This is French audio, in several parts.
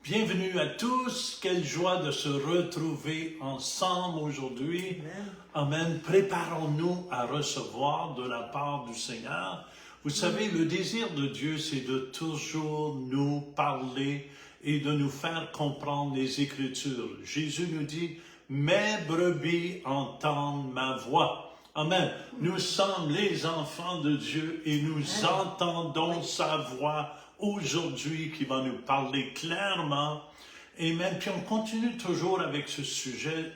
Bienvenue à tous, quelle joie de se retrouver ensemble aujourd'hui. Amen. Préparons-nous à recevoir de la part du Seigneur. Vous savez, le désir de Dieu, c'est de toujours nous parler et de nous faire comprendre les Écritures. Jésus nous dit, mes brebis entendent ma voix. Amen. Nous sommes les enfants de Dieu et nous entendons sa voix aujourd'hui qui va nous parler clairement. Amen. Puis on continue toujours avec ce sujet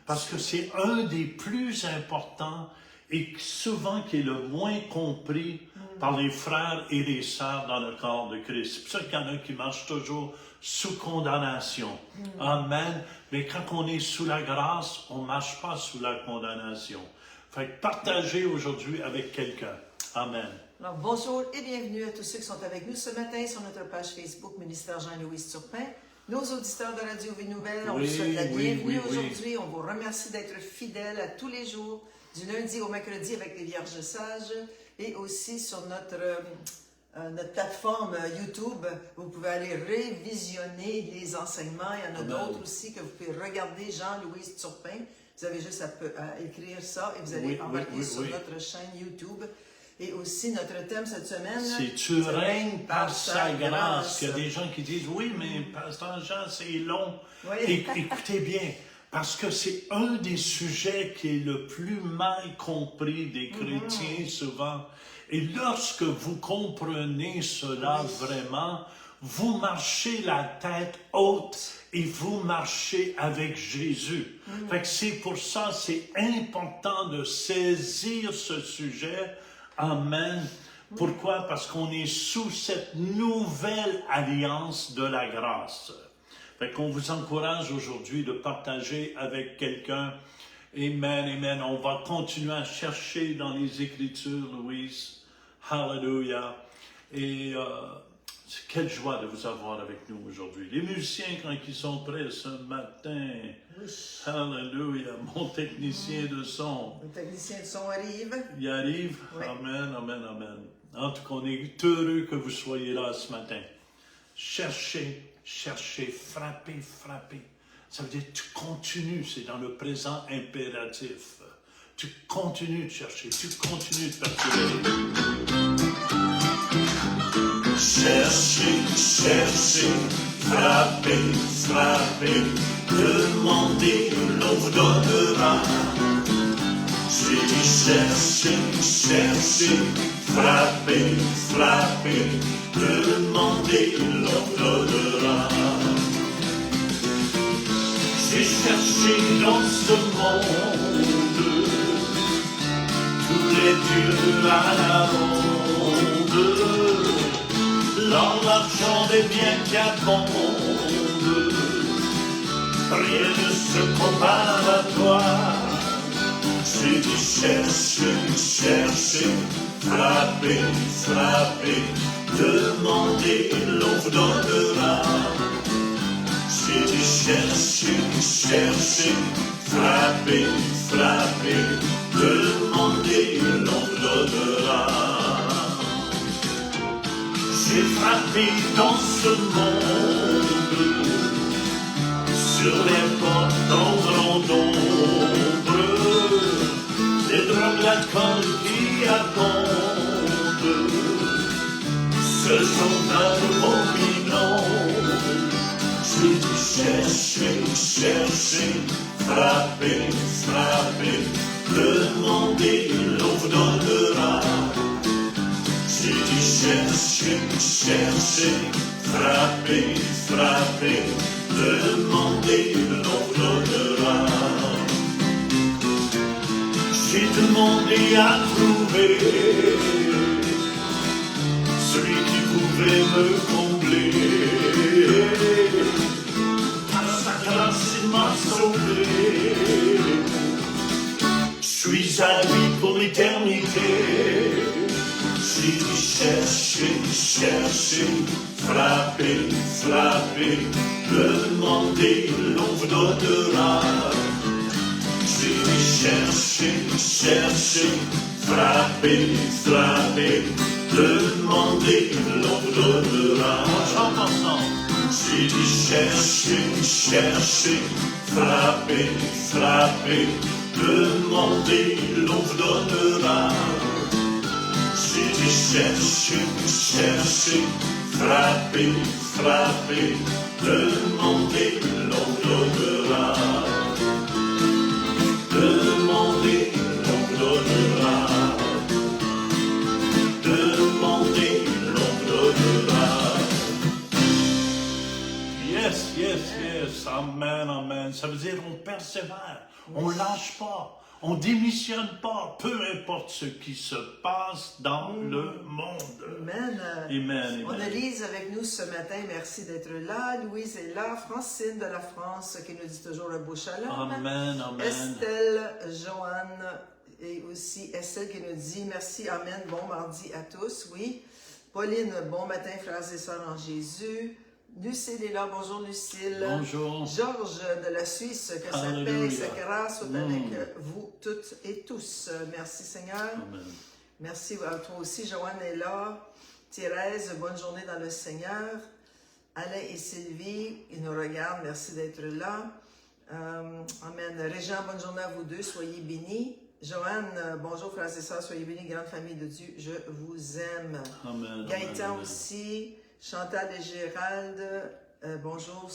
parce que c'est un des plus importants et souvent qui est le moins compris par les frères et les sœurs dans le corps de Christ. C'est pour ça qu'il y en a qui marchent toujours sous condamnation. Amen. Mais quand on est sous la grâce, on ne marche pas sous la condamnation. Fait que partagez aujourd'hui avec quelqu'un. Amen. Alors, bonjour et bienvenue à tous ceux qui sont avec nous ce matin sur notre page Facebook Ministère Jean-Louis Turpin. Nos auditeurs de Radio Vie Nouvelle, on vous souhaite la bienvenue aujourd'hui. On vous remercie d'être fidèles à tous les jours, du lundi au mercredi avec les Vierges Sages et aussi sur notre plateforme YouTube. Vous pouvez aller révisionner les enseignements. Il y en a d'autres aussi que vous pouvez regarder, Jean-Louis Turpin. Vous avez juste à écrire ça et vous allez embarquer sur notre chaîne YouTube. Et aussi, notre thème cette semaine, c'est « Tu règnes par sa grâce ». Il y a des gens qui disent « Oui, mais Pasteur Jean, c'est long. Oui. » Écoutez bien, parce que c'est un des sujets qui est le plus mal compris des chrétiens souvent. Et lorsque vous comprenez cela vraiment, vous marchez la tête haute et vous marchez avec Jésus. Fait que c'est pour ça, c'est important de saisir ce sujet. Amen. Pourquoi? Parce qu'on est sous cette nouvelle alliance de la grâce. Fait qu'on vous encourage aujourd'hui de partager avec quelqu'un. Amen, amen. On va continuer à chercher dans les Écritures, Louise. Hallelujah. Et quelle joie de vous avoir avec nous aujourd'hui. Les musiciens, quand ils sont prêts ce matin, hallelujah, mon technicien de son. Le technicien de son arrive. Il arrive. Oui. Amen, amen, amen. En tout cas, on est heureux que vous soyez là ce matin. Cherchez, cherchez, frappez, frappez. Ça veut dire tu continues, c'est dans le présent impératif. Tu continues de chercher, tu continues de persévérer. Cherchez, cherchez, frappez, frappez, demandez, l'on vous donnera. J'ai dit cherchez, cherchez, frappez, frappez, demandez, l'on vous donnera. J'ai cherché dans ce monde tous les dieux à la ronde. L'or, l'argent, des biens qui abondent, rien ne se compare à toi. J'ai dit chercher, chercher, frapper, frapper, demander, l'on vous donnera. J'ai dit chercher, chercher, frapper, frapper, demander, l'on vous donnera. J'ai frappé dans ce monde, sur les portes d'ombre en ombre, les drogues, l'alcool qui abondent, ce sont abominants. J'ai dit chercher, chercher, frapper, frapper, demander, l'on vous donnera. J'ai dit chercher, chercher, frapper, frapper, demander, l'on vous donnera. J'ai demandé à trouver celui qui pouvait me combler. Par sa grâce, il m'a sauvé. Je suis à lui pour l'éternité. J'ai dit chercher, chercher, frapper, frapper, demander, l'on vous donnera. J'ai dit chercher, chercher, frapper, frapper, demander, l'on vous donnera. On chante ensemble. J'ai J'ai dit cherchez, cherchez, frappez, frappez, demandez, l'on vous donnera. J'ai dit cherchez, cherchez, frappez, frappez, demandez, l'on donnera. Demandez, l'on donnera. Demandez, l'on donnera. Yes, yes, yes. Amen, amen. Ça veut dire on persévère, on lâche pas. On ne démissionne pas, peu importe ce qui se passe dans le monde. Amen. Amen. On a Lise avec nous ce matin. Merci d'être là. Louise est là. Francine de la France qui nous dit toujours le beau shalom. Amen, amen. Estelle, Joanne et aussi Estelle qui nous dit merci, amen, bon mardi à tous. Oui. Pauline, bon matin, frères et sœurs en Jésus. Lucille est là, bonjour Lucille. Bonjour. Georges de la Suisse, que sa paix et sa grâce soient avec vous toutes et tous. Merci Seigneur. Amen. Merci à toi aussi, Joanne est là. Thérèse, bonne journée dans le Seigneur. Alain et Sylvie, ils nous regardent, merci d'être là. Amen. Régent, bonne journée à vous deux, soyez bénis. Joanne, bonjour frères et sœurs, soyez bénis, grande famille de Dieu, je vous aime. Amen. Gaëtan amen. Aussi. Chantal et Gérald, bonjour,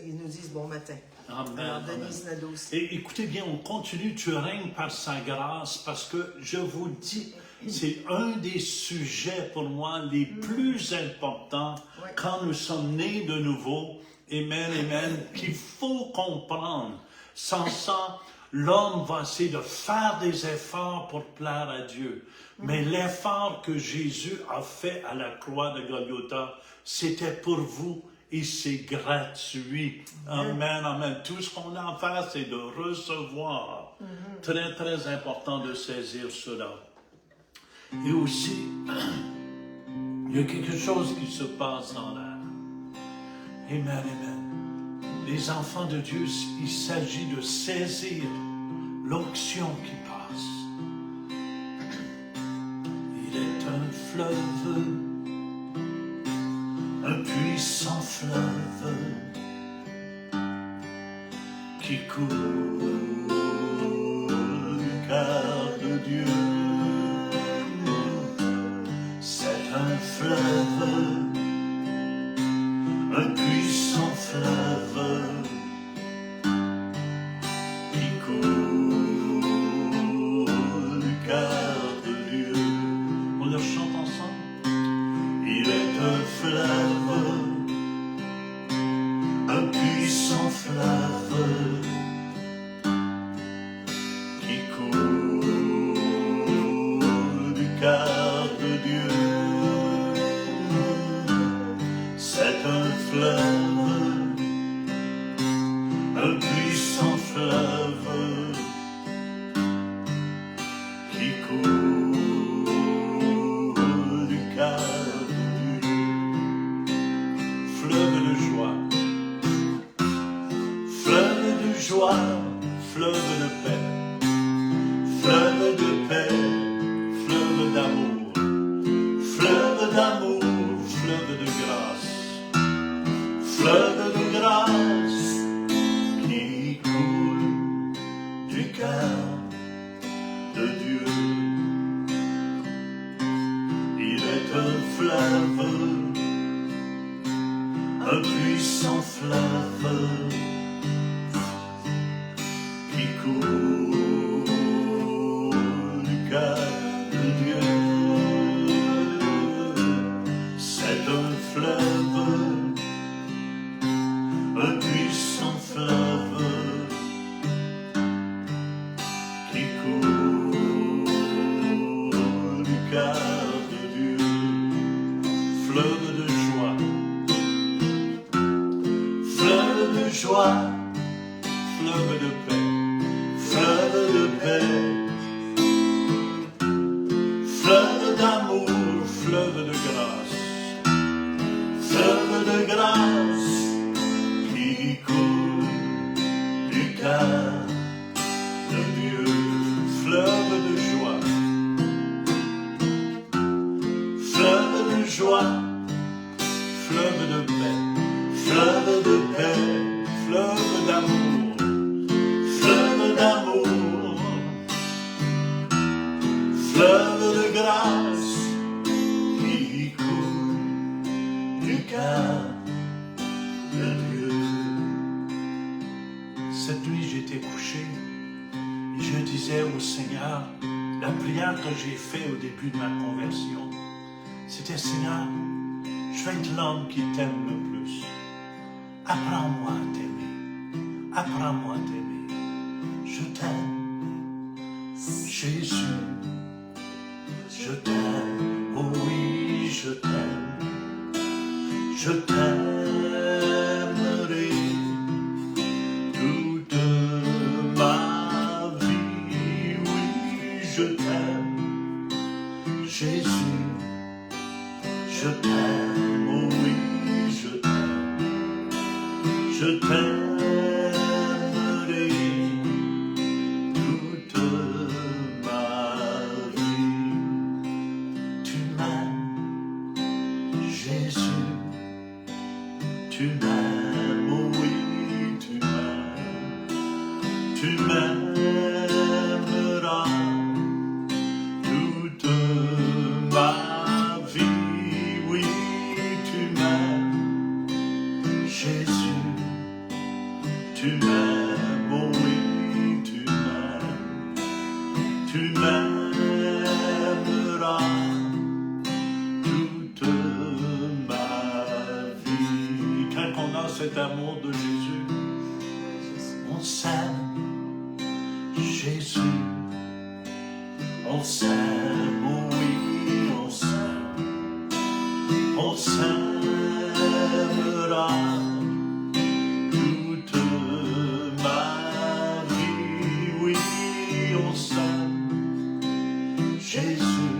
ils nous disent bon matin. Amen. Alors, Denise Nadeau aussi. Et écoutez bien, on continue, tu règnes par sa grâce, parce que je vous dis, c'est un des sujets pour moi les plus importants quand nous sommes nés de nouveau, amen, amen, qu'il faut comprendre. Sans ça, l'homme va essayer de faire des efforts pour plaire à Dieu. Mais l'effort que Jésus a fait à la croix de Golgotha, c'était pour vous et c'est gratuit. Amen, amen. Tout ce qu'on a à faire, c'est de recevoir. Très, très important de saisir cela. Et aussi, il y a quelque chose qui se passe dans l'air. Amen, amen. Les enfants de Dieu, il s'agit de saisir l'onction qui passe. Il est un fleuve, un puissant fleuve qui coule du cœur de Dieu. C'est un fleuve, un puissant fleuve qui coule du cœur de Dieu. On le chante ensemble. Il est un fleuve, un puissant fleuve qui coule du cœur de Dieu. C'est un fleuve, un puissant fleuve qui coule du cœur de Dieu. Fleuve de joie, fleuve de joie, fleuve de paix, fleuve de paix, fleuve d'amour, fleuve d'amour, fleuve de grâce, fleuve de grâce qui coule du cœur de Dieu. Il est un fleuve, un puissant fleuve qui coule du cœur de Dieu. C'est un fleuve, un puissant fleuve qui coule du cœur de Dieu. Fleuve de joie, fleuve de joie, fleuve de paix, fleuve de paix, fleuve d'amour, fleuve de grâce, fleuve de grâce qui coule du cœur de Dieu. Fleuve de joie, fleuve de joie, fleuve de paix, fleuve de Dieu. Cette nuit, j'étais couché et je disais au Seigneur, la prière que j'ai faite au début de ma conversion, c'était Seigneur, je vais être l'homme qui t'aime le plus. Apprends-moi à t'aimer. Apprends-moi à t'aimer. Je t'aime, Jésus. Je t'aime, oh oui, je t'aime. Je t'aimerai toute ma vie. Oui, je t'aime, Jésus. Je t'aime, oh oui, je t'aime. Je t'aimerai toute ma vie. Tu m'aimes, Jésus. Tu m'aimes, oh oui, tu m'aimes. Tu m'aimeras toute ma vie. Oui, tu m'aimes, Jésus. Tu m'aimes, oh oui, tu m'aimes. Tu m'aimeras toute ma vie. Quand on a cet amour de Jésus, on s'aime, Jésus. On s'aime, oh oui, on s'aime. On s'aimera toute ma vie. Oui, on s'aime, Jésus.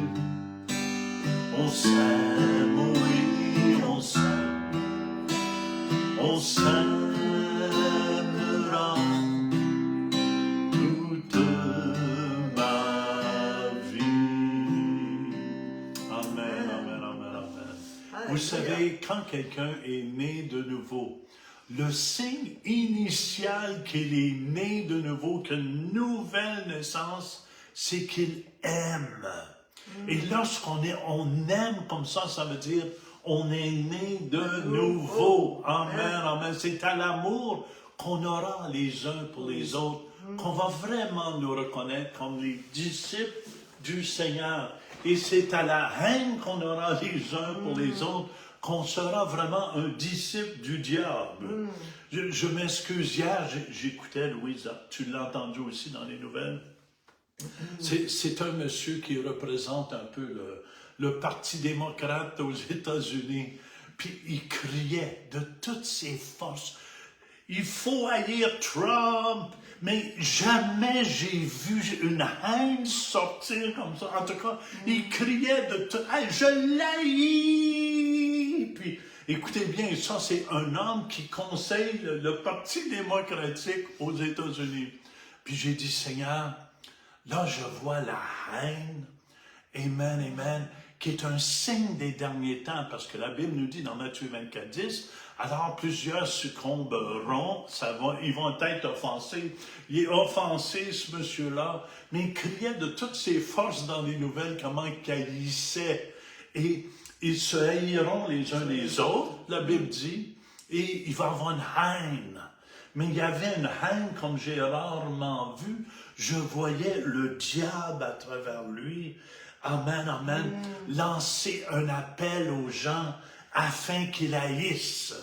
On s'aime, oh oui, on s'aime. On s'aimera toute ma vie. Amen, amen, amen, amen. Vous savez, quand quelqu'un est né de nouveau, le signe initial qu'il est né de nouveau, qu'une nouvelle naissance, c'est qu'il aime. Et lorsqu'on aime comme ça veut dire on est né de nouveau. Amen, amen. C'est à l'amour qu'on aura les uns pour les autres, qu'on va vraiment nous reconnaître comme les disciples du Seigneur. Et c'est à la haine qu'on aura les uns pour les autres, qu'on sera vraiment un disciple du diable. Je m'excuse, hier, j'écoutais Louise, tu l'as entendu aussi dans les nouvelles. C'est un monsieur qui représente un peu le Parti démocrate aux États-Unis. Puis il criait de toutes ses forces, il faut haïr Trump, mais jamais j'ai vu une haine sortir comme ça. En tout cas, il criait de tout, hey, je l'haïs! Puis écoutez bien, ça c'est un homme qui conseille le Parti démocratique aux États-Unis. Puis j'ai dit, Seigneur, là, je vois la haine, amen, amen, qui est un signe des derniers temps, parce que la Bible nous dit dans Matthieu 24, 10, alors plusieurs succomberont, ils vont être offensés. Il est offensé, ce monsieur-là, mais il criait de toutes ses forces dans les nouvelles comment il haïssait. Et ils se haïront les uns les autres, la Bible dit, et il va y avoir une haine. Mais il y avait une haine comme j'ai rarement vu. Je voyais le diable à travers lui, amen, amen, lancer un appel aux gens afin qu'ils haïssent.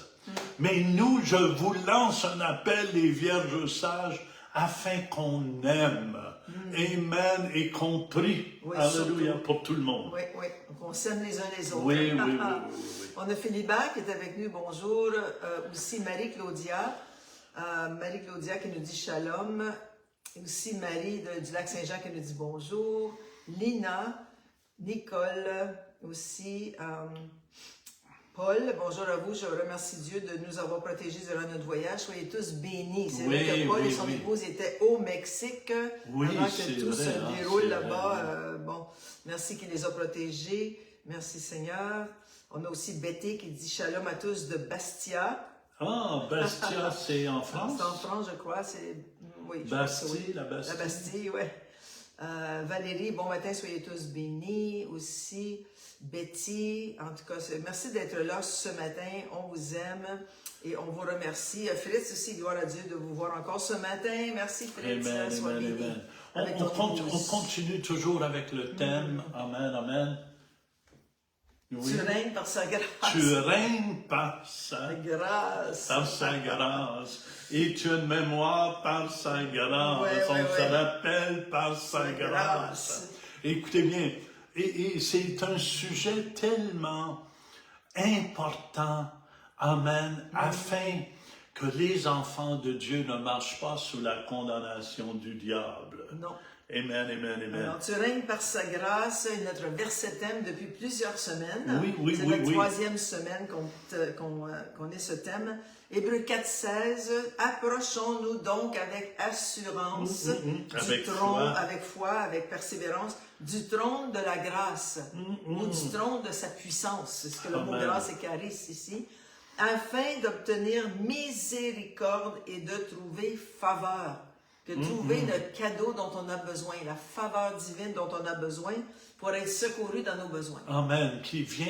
Mais nous, je vous lance un appel, les vierges sages, afin qu'on aime. Amen, et qu'on prie. Oui, alléluia, surtout pour tout le monde. Oui, oui, qu'on s'aime les uns les autres. Oui, oui, oui, oui. On a Philibert qui est avec nous, bonjour. Aussi Marie-Claudia. Marie-Claudia qui nous dit shalom. Et aussi Marie du Lac-Saint-Jean qui nous dit bonjour. Lina, Nicole, aussi Paul, bonjour à vous. Je remercie Dieu de nous avoir protégés durant notre voyage. Soyez tous bénis. C'est vrai que Paul et son épouse étaient au Mexique avant que tout se déroule là-bas. Bon, merci qu'il les a protégés. Merci Seigneur. On a aussi Betty qui dit shalom à tous de Bastia. Ah, Bastia, c'est en France? C'est en France, je crois. Oui, Bastille, oui. La Bastille, oui. Valérie, bon matin, soyez tous bénis. Aussi, Betty, en tout cas, merci d'être là ce matin. On vous aime et on vous remercie. Fritz aussi, gloire à Dieu de vous voir encore ce matin. Merci Fritz, sois béni. On continue toujours avec le thème. Amen, amen. Oui. Tu règnes par sa grâce. Tu règnes par sa grâce. Par sa grâce. Et tu as une mémoire par sa grâce. On se rappelle par sa grâce. Écoutez bien, et c'est un sujet tellement important, amen, afin que les enfants de Dieu ne marchent pas sous la condamnation du diable. Non. Amen, amen, amen. Alors, tu règnes par sa grâce, notre verset thème depuis plusieurs semaines. Oui, c'est la troisième semaine qu'on ait ce thème. Hébreux 4,16, approchons-nous donc avec assurance du trône, avec foi, avec persévérance, du trône de la grâce, ou du trône de sa puissance. C'est ce que le mot grâce et charis ici. Afin d'obtenir miséricorde et de trouver faveur. De trouver le cadeau dont on a besoin, la faveur divine dont on a besoin pour être secouru dans nos besoins. Amen.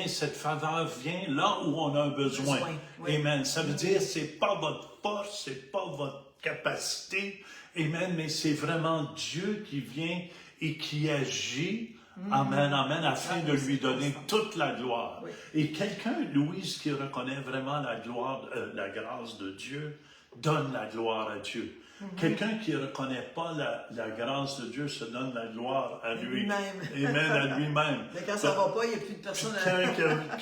Cette faveur vient là où on a un besoin. Oui. Amen. Ça veut dire, c'est pas votre force, c'est pas votre capacité. Amen. Mais c'est vraiment Dieu qui vient et qui agit. Amen, amen, afin de lui donner toute la gloire. Oui. Et quelqu'un, Louise, qui reconnaît vraiment la gloire, la grâce de Dieu, donne la gloire à Dieu. Quelqu'un qui ne reconnaît pas la grâce de Dieu se donne la gloire à lui-même. Amen, à lui-même. Mais quand ça ne va pas, il n'y a plus de personne. Quand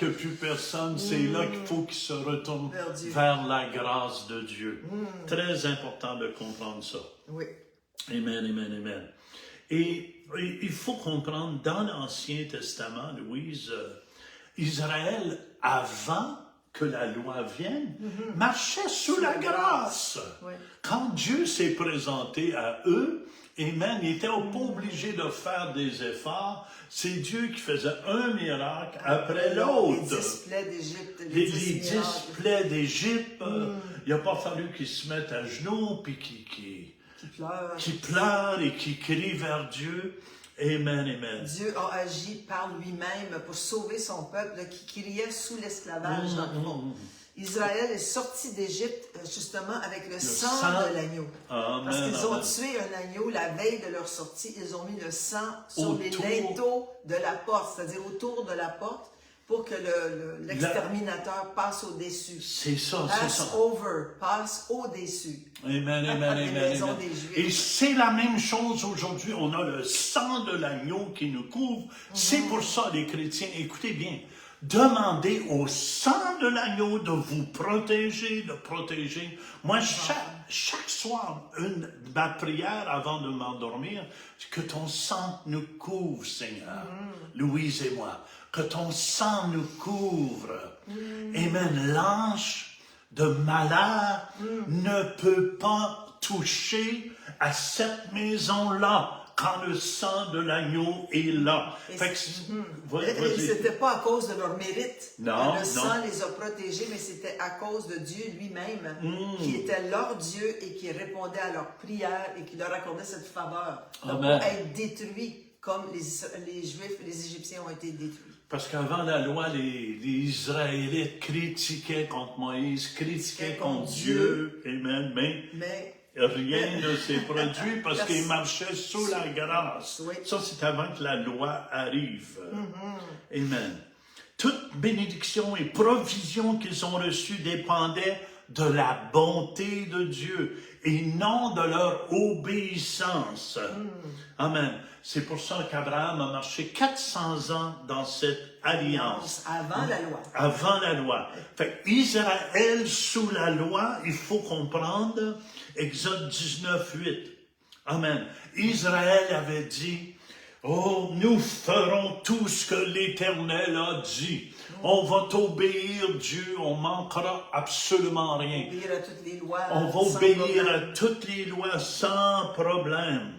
il n'y a plus personne, c'est là qu'il faut qu'il se retourne vers la grâce de Dieu. Très important de comprendre ça. Oui. Amen, amen, amen. Et il faut comprendre, dans l'Ancien Testament, Louise, Israël, avant que la loi vienne, marchait sous la grâce. Oui. Quand Dieu s'est présenté à eux, amen, ils n'étaient pas obligés de faire des efforts. C'est Dieu qui faisait un miracle après l'autre. Les 10 plaies d'Égypte. Les 10 plaies d'Égypte. Il n'a pas fallu qu'ils se mettent à genoux, puis qui pleurent et qui crient vers Dieu. Amen, amen. Dieu a agi par lui-même pour sauver son peuple qui criait sous l'esclavage dans le fond. Israël est sorti d'Égypte justement avec le sang de l'agneau. Parce qu'ils ont tué un agneau la veille de leur sortie. Ils ont mis le sang sur les linteaux de la porte, c'est-à-dire autour de la porte, pour que l'exterminateur passe au-dessus. C'est ça, c'est ça. Passe au-dessus. Amen, amen, amen. Et c'est la même chose aujourd'hui. On a le sang de l'agneau qui nous couvre. C'est pour ça, les chrétiens, écoutez bien, demandez au sang de l'agneau de vous protéger, de protéger. Moi, chaque soir, ma prière avant de m'endormir, c'est que ton sang nous couvre, Seigneur, Louise et moi. Que ton sang nous couvre. Amen. L'ange de malheur ne peut pas toucher à cette maison-là quand le sang de l'agneau est là. C'était pas à cause de leur mérite. Non, le sang les a protégés, mais c'était à cause de Dieu lui-même, qui était leur Dieu et qui répondait à leurs prières et qui leur accordait cette faveur de pas être détruits comme les Juifs et les Égyptiens ont été détruits. Parce qu'avant la loi, les Israélites critiquaient contre Moïse, critiquaient contre Dieu. Amen. Mais rien ne s'est produit parce qu'ils marchaient sous la grâce. Oui. Ça, c'est avant que la loi arrive. Amen. Toute bénédiction et provision qu'ils ont reçue dépendait de la bonté de Dieu et non de leur obéissance. Amen. C'est pour ça qu'Abraham a marché 400 ans dans cette alliance. Avant la loi. Avant la loi. Fait Israël sous la loi, il faut comprendre, Exode 19, 8. Amen. Israël avait dit, oh, nous ferons tout ce que l'Éternel a dit. On va t'obéir, Dieu, on manquera absolument rien. On va obéir à toutes les lois sans problème.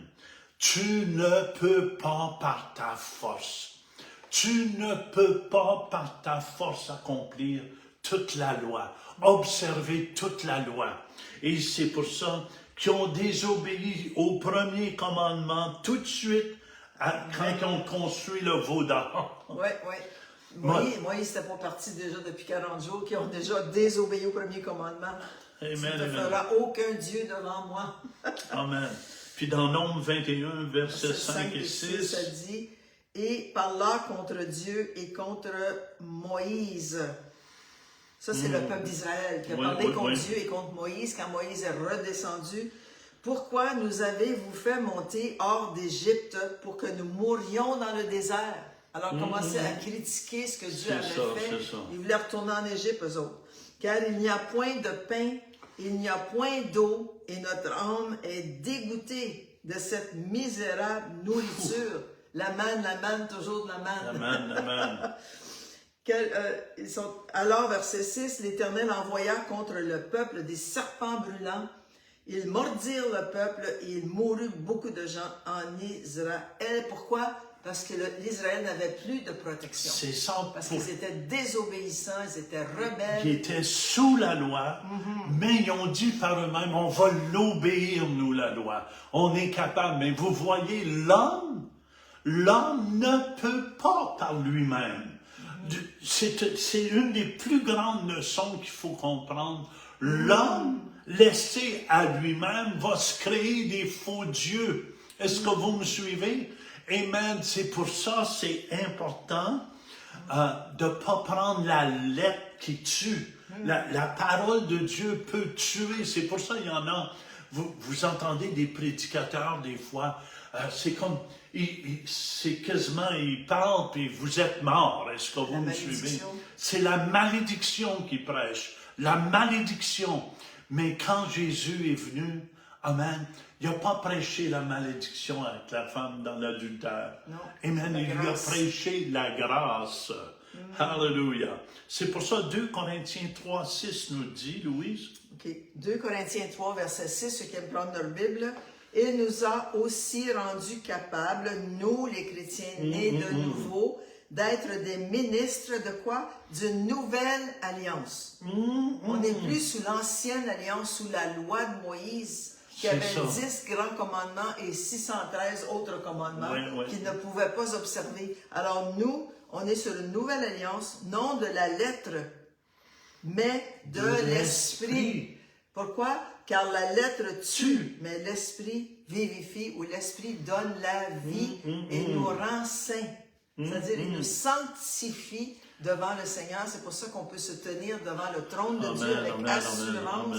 Tu ne peux pas par ta force. Tu ne peux pas par ta force accomplir toute la loi, observer toute la loi. Et c'est pour ça qu'ils ont désobéi au premier commandement tout de suite quand on construit le veau d'or. Oui, oui. Moïse c'était pas parti déjà depuis 40 jours, qui ont déjà désobéi au premier commandement. Amen, Tu ne amen. feras aucun Dieu devant moi. Amen. Puis dans Nombre 21, versets 5 et 6, ça dit, et parla contre Dieu et contre Moïse. Ça, c'est le peuple d'Israël qui a parlé contre Dieu et contre Moïse quand Moïse est redescendu. Pourquoi nous avez-vous fait monter hors d'Égypte pour que nous mourions dans le désert? Alors, commencez à critiquer ce que Dieu avait fait. Ils voulaient retourner en Égypte, eux autres. Car il n'y a point de pain, il n'y a point d'eau, et notre âme est dégoûtée de cette misérable nourriture. La manne, toujours de la manne. La manne. Alors, verset 6, l'Éternel envoya contre le peuple des serpents brûlants. Ils mordirent le peuple et il mourut beaucoup de gens en Israël. Pourquoi? Parce que l'Israël n'avait plus de protection. C'est ça. Parce qu'ils étaient désobéissants, ils étaient rebelles. Ils étaient sous la loi, mais ils ont dit par eux-mêmes, on va l'obéir, nous, la loi. On est capable. Mais vous voyez, l'homme ne peut pas par lui-même. C'est une des plus grandes leçons qu'il faut comprendre. L'homme, laissé à lui-même, va se créer des faux dieux. Est-ce que vous me suivez? Amen. C'est pour ça, c'est important de ne pas prendre la lettre qui tue. La parole de Dieu peut tuer. C'est pour ça qu'il y en a. Vous entendez des prédicateurs des fois. C'est comme, c'est quasiment, ils parlent puis vous êtes mort. Est-ce que vous me suivez? C'est la malédiction qui prêche. La malédiction. Mais quand Jésus est venu, amen, il n'a pas prêché la malédiction avec la femme dans l'adultère. Amen, il lui a prêché la grâce. Alléluia. C'est pour ça 2 Corinthiens 3, 6 nous dit, Louise. OK. 2 Corinthiens 3, verset 6, ceux qui aiment prendre leur Bible. Il nous a aussi rendus capables, nous les chrétiens nés de nouveau, d'être des ministres de quoi? D'une nouvelle alliance. On n'est plus sous l'ancienne alliance, sous la loi de Moïse, qui avait 10 grands commandements et 613 autres commandements qu'il ne pouvait pas observer. Alors nous, on est sur une nouvelle alliance, non de la lettre, mais de l'esprit. Pourquoi? Car la lettre tue, mais l'esprit vivifie, ou l'esprit donne la vie et nous rend saints. C'est-à-dire, il nous sanctifie devant le Seigneur. C'est pour ça qu'on peut se tenir devant le trône de Dieu avec assurance.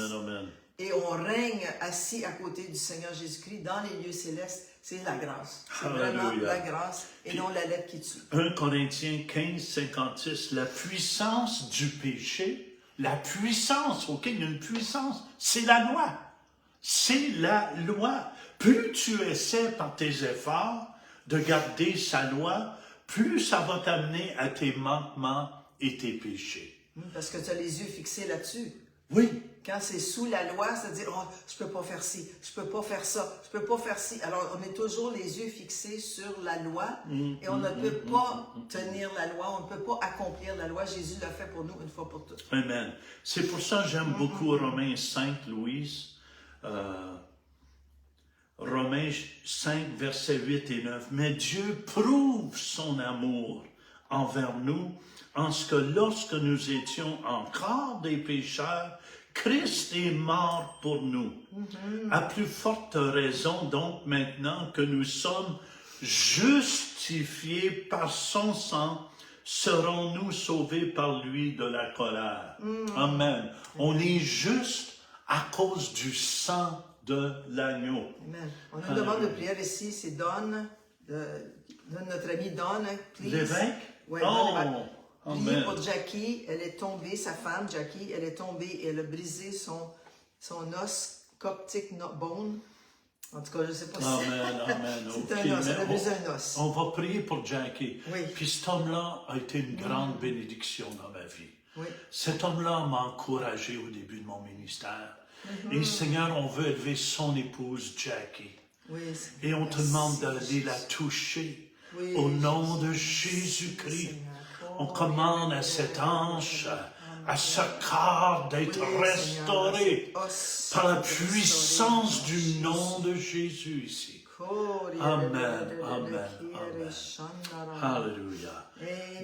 Et on règne assis à côté du Seigneur Jésus-Christ dans les lieux célestes. C'est la grâce. C'est vraiment la grâce et non la lettre qui tue. 1 Corinthiens 15, 56, la puissance du péché, la puissance, ok, il y a une puissance, c'est la loi. C'est la loi. Plus tu essaies par tes efforts de garder sa loi, plus ça va t'amener à tes manquements et tes péchés. Parce que tu as les yeux fixés là-dessus. Oui. Quand c'est sous la loi, c'est-à-dire, oh, je ne peux pas faire ci, je ne peux pas faire ça, je ne peux pas faire ci. Alors, on est toujours les yeux fixés sur la loi et on ne peut pas tenir la loi, on ne peut pas accomplir la loi. Jésus l'a fait pour nous une fois pour toutes. Amen. C'est pour ça que j'aime beaucoup Romains 5, Louise. Romains 5, versets 8 et 9. Mais Dieu prouve son amour envers nous en ce que lorsque nous étions encore des pécheurs, Christ est mort pour nous. À plus forte raison, donc, maintenant que nous sommes justifiés par son sang, serons-nous sauvés par lui de la colère. Amen. On est juste à cause du sang de l'agneau. Amen. On a une demande de prière ici, c'est Don, notre ami Don, please. L'évêque? Oui, Amen. Priez pour Jackie, elle est tombée, sa femme, Jackie, elle est tombée et elle a brisé son os coptic bone. En tout cas, je ne sais pas si c'est un os, elle a brisé un os. On va prier pour Jackie. Oui. Puis cet homme-là a été une grande bénédiction dans ma vie. Oui. Cet homme-là m'a encouragé au début de mon ministère. Et Seigneur, on veut élever son épouse Jackie. Oui, et on te demande d'aller la toucher. Oui, au nom de Jésus-Christ. On commande à cette hanche, à ce corps d'être restauré par la puissance du nom de Jésus ici. Amen, amen, amen. Alléluia.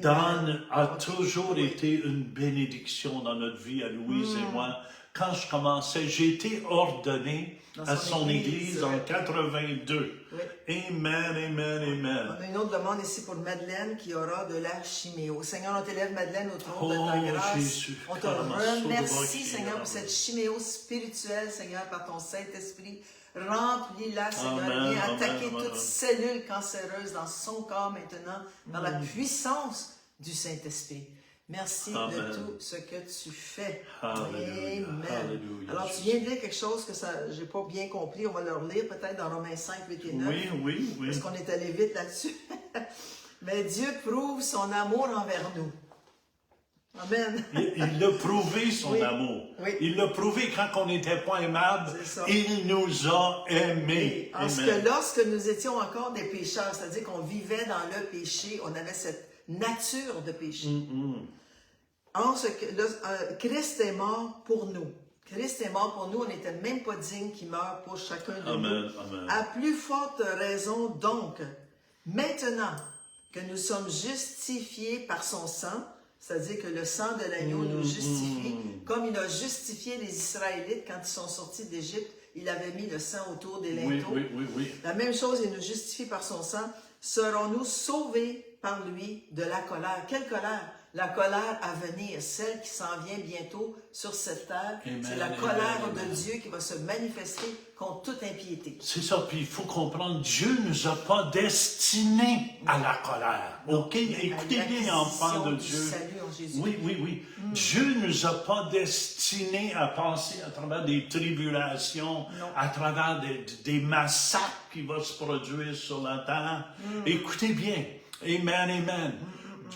Dan a toujours été une bénédiction dans notre vie, à Louise et moi. Quand je commençais, j'ai été ordonné à son église en 82. Oui. Amen, amen, amen. On a une autre demande ici pour Madeleine qui aura de la chiméo. Seigneur, on t'élève, Madeleine, au trône de ta grâce. Jésus. On te remercie, Seigneur, pour cette chiméo spirituelle, Seigneur, par ton Saint-Esprit. Remplis-la, Seigneur. Viens attaquer toute cellule cancéreuse dans son corps maintenant, par la puissance du Saint-Esprit. Merci de tout ce que tu fais. Alléluia. Amen. Alléluia. Alors, tu viens de lire quelque chose que je n'ai pas bien compris. On va le relire peut-être dans Romains 5, 8 et 9. Oui. Parce qu'on est allé vite là-dessus. Mais Dieu prouve son amour envers nous. Amen. Il a prouvé son amour. Oui. Il l'a prouvé quand on n'était pas aimable. Il nous a aimés. Parce que lorsque nous étions encore des pécheurs, c'est-à-dire qu'on vivait dans le péché, on avait cette nature de péché. Christ est mort pour nous. Christ est mort pour nous, on n'était même pas digne qu'il meure pour chacun de nous. Amen. À plus forte raison donc, maintenant que nous sommes justifiés par son sang, c'est-à-dire que le sang de l'agneau nous justifie, comme il a justifié les Israélites quand ils sont sortis d'Égypte, il avait mis le sang autour des linteaux. Oui. La même chose, il nous justifie par son sang. Serons-nous sauvés par lui de la colère? Quelle colère? La colère à venir, celle qui s'en vient bientôt sur cette terre. C'est la colère de Dieu qui va se manifester contre toute impiété. C'est ça, puis il faut comprendre, Dieu ne nous a pas destinés à la colère. OK? Écoutez bien, enfants de Dieu. Salut en Jésus. Oui. Dieu ne nous a pas destinés à passer à travers des tribulations, à travers des massacres qui vont se produire sur la terre. Écoutez bien. Amen.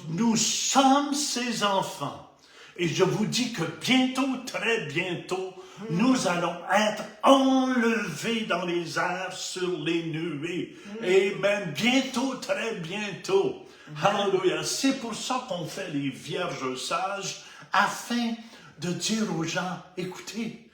Nous sommes ses enfants. Et je vous dis que bientôt, très bientôt, nous allons être enlevés dans les airs sur les nuées. Amen. Bientôt, très bientôt. Alléluia. C'est pour ça qu'on fait les vierges sages, afin de dire aux gens, écoutez,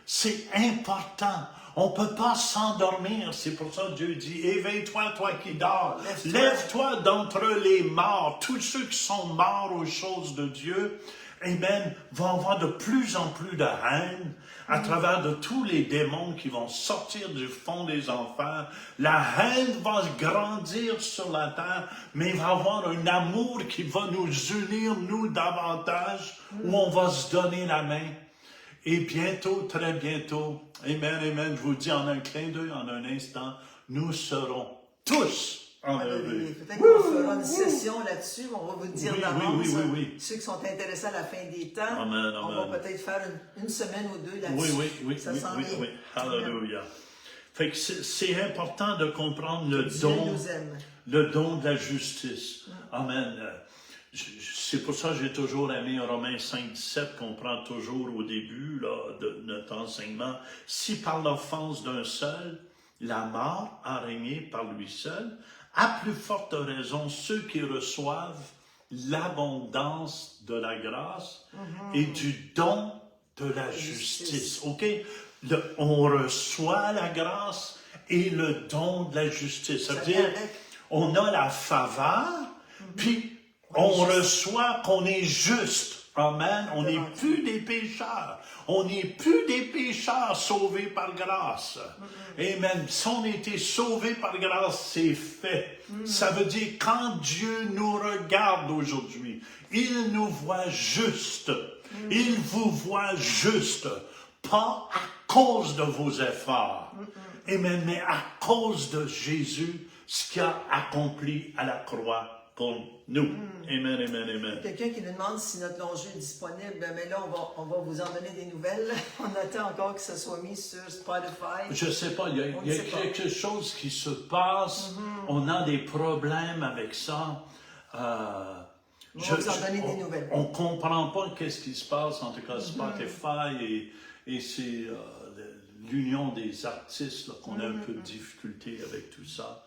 c'est important. On ne peut pas s'endormir. C'est pour ça que Dieu dit, éveille-toi, toi qui dors. Lève-toi d'entre les morts. Tous ceux qui sont morts aux choses de Dieu, amen, vont avoir de plus en plus de haine à travers de tous les démons qui vont sortir du fond des enfers. La haine va grandir sur la terre, mais il va y avoir un amour qui va nous unir, nous, davantage, où on va se donner la main. Et bientôt, très bientôt, amen, je vous dis en un clin d'œil, en un instant, nous serons tous enlevés. Peut-être qu'on fera une session là-dessus, on va vous dire d'avance. Oui. Ceux qui sont intéressés à la fin des temps, amen. On va peut-être faire une semaine ou deux là-dessus. Oui. Alléluia. Fait que c'est important de comprendre le don de la justice. Amen. C'est pour ça que j'ai toujours aimé Romains 5, 17, qu'on prend toujours au début là, de notre enseignement. Si par l'offense d'un seul, la mort a régné par lui seul, à plus forte raison, ceux qui reçoivent l'abondance de la grâce et du don de la justice. OK? On reçoit la grâce et le don de la justice. Ça veut dire, on a la faveur, puis on reçoit qu'on est juste. Amen. On n'est plus des pécheurs. On n'est plus des pécheurs sauvés par grâce. Amen. Si on a été sauvés par grâce, c'est fait. Ça veut dire quand Dieu nous regarde aujourd'hui, il nous voit juste. Il vous voit juste. Pas à cause de vos efforts. Amen. Mais à cause de Jésus, ce qu'il a accompli à la croix pour nous. Amen. Quelqu'un qui nous demande si notre long-jeu est disponible, mais là, on va vous en donner des nouvelles. On attend encore que ce soit mis sur Spotify. Je ne sais pas, il y a quelque chose qui se passe. On a des problèmes avec ça. On va vous en donner des nouvelles. On ne comprend pas qu'est-ce qui se passe, en tout cas Spotify, et c'est l'union des artistes là, qu'on a un peu de difficulté avec tout ça.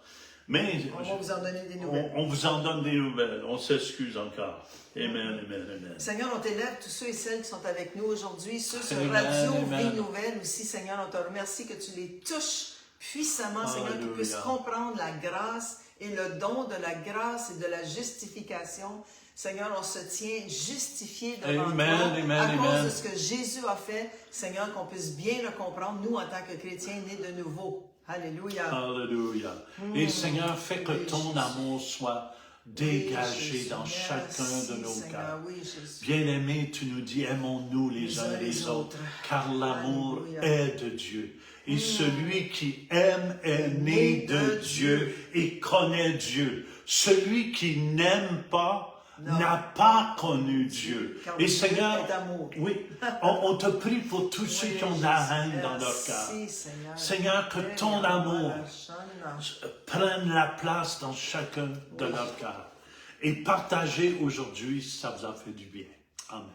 Mais on va vous en donner des nouvelles. On vous en donne des nouvelles. On s'excuse encore. Amen. Seigneur, on t'élève tous ceux et celles qui sont avec nous aujourd'hui, ceux sur Radio Vie Nouvelle aussi. Seigneur, on te remercie que tu les touches puissamment, Seigneur, qu'ils puissent comprendre la grâce et le don de la grâce et de la justification. Seigneur, on se tient justifié devant toi à cause de ce que Jésus a fait. Seigneur, qu'on puisse bien le comprendre, nous, en tant que chrétiens nés de nouveau. Alléluia. Alléluia. Et Seigneur, fais que ton amour soit dégagé dans chacun de nos cœurs. Bien-aimé, tu nous dis, aimons-nous les uns les autres, car l'amour est de Dieu. Et celui qui aime est né de Dieu et connaît Dieu. Celui qui n'aime pas n'a pas connu Dieu. Et Seigneur, oui, on te prie pour tous ceux qui ont la haine dans leur cœur. Seigneur, que ton amour prenne la place dans chacun de leurs cœurs. Et partagez aujourd'hui, ça vous a fait du bien. Amen.